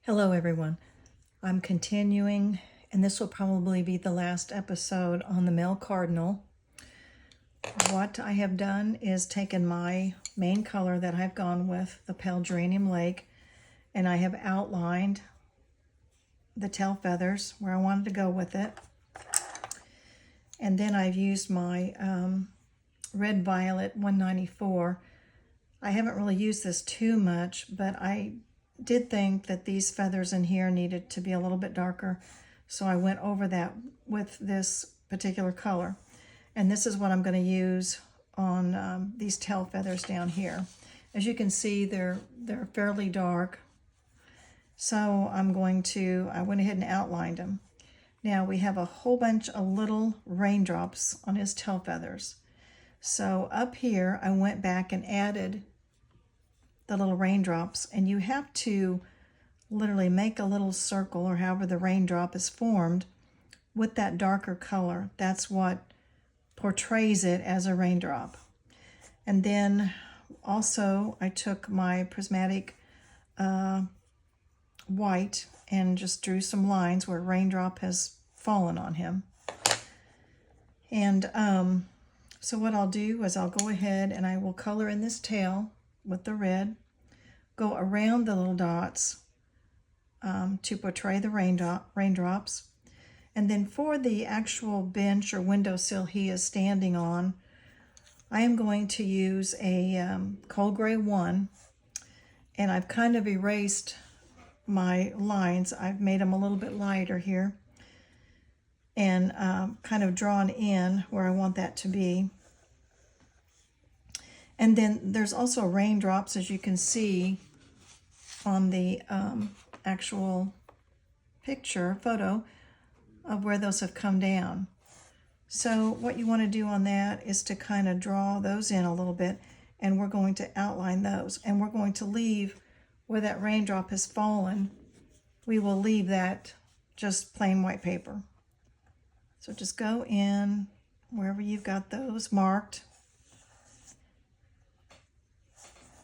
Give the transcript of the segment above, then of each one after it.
Hello everyone. I'm continuing, and this will probably be the last episode on the male cardinal. What I have done is taken my main color that I've gone with, the pale geranium lake, and I have outlined the tail feathers where I wanted to go with it. And then I've used my red violet 194. I haven't really used this too much, but I did think that these feathers in here needed to be a little bit darker, so I went over that with this particular color. And this is what I'm going to use on these tail feathers down here. As you can see, they're fairly dark, so I went ahead and outlined them. Now we have a whole bunch of little raindrops on his tail feathers. So up here I went back and added the little raindrops, and you have to literally make a little circle, or however the raindrop is formed, with that darker color. That's what portrays it as a raindrop. And then also I took my prismatic white and just drew some lines where a raindrop has fallen on him. And so what I'll do is I'll go ahead and I will color in this tail with the red, go around the little dots to portray the raindrops. And then for the actual bench or windowsill he is standing on, I am going to use a cold gray 1, and I've kind of erased my lines. I've made them a little bit lighter here and kind of drawn in where I want that to be. And then there's also raindrops, as you can see on the actual photo of where those have come down. So what you want to do on that is to kind of draw those in a little bit, and we're going to outline those, and we're going to leave where that raindrop has fallen. We will leave that just plain white paper. So just go in wherever you've got those marked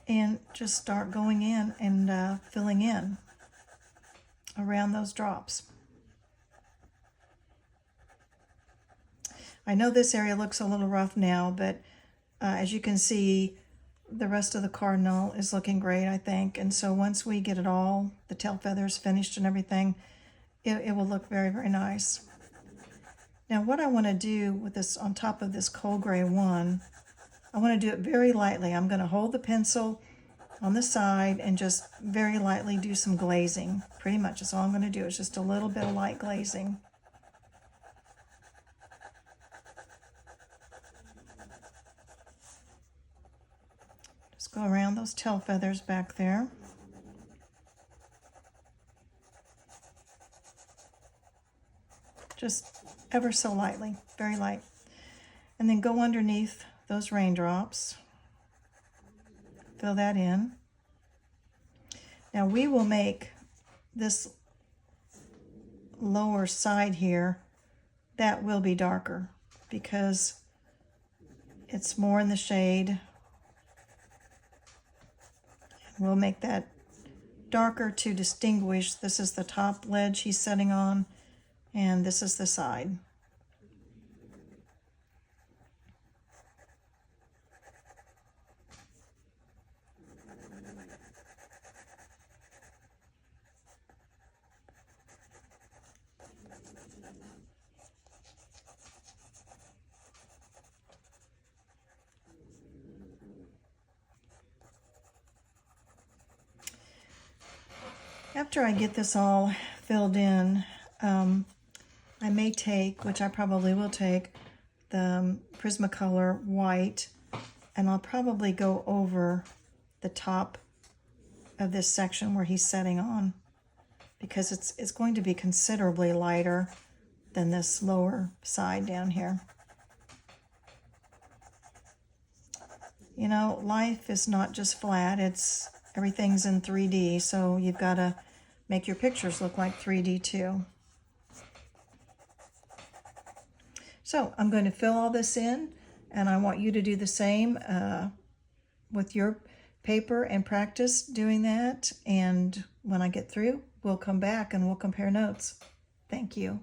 and just start going in and filling in around those drops. I know this area looks a little rough now, but as you can see, the rest of the cardinal is looking great, I think. And so once we get it all, the tail feathers finished and everything, it will look very, very nice. Now what I want to do with this, on top of this cold gray 1, I want to do it very lightly. I'm going to hold the pencil on the side and just very lightly do some glazing. Pretty much that's all I'm going to do, is just a little bit of light glazing. Just go around those tail feathers back there. Just ever so lightly, very light. And then go underneath those raindrops. Fill that in. Now we will make this lower side here, that will be darker because it's more in the shade. We'll make that darker to distinguish. This is the top ledge he's sitting on, and this is the side. After I get this all filled in, I may take, which I probably will take, the Prismacolor white, and I'll probably go over the top of this section where he's setting on, because it's going to be considerably lighter than this lower side down here. You know, life is not just flat, everything's in 3D, so you've got to make your pictures look like 3D too. So I'm going to fill all this in, and I want you to do the same with your paper and practice doing that. And when I get through, we'll come back and we'll compare notes. Thank you.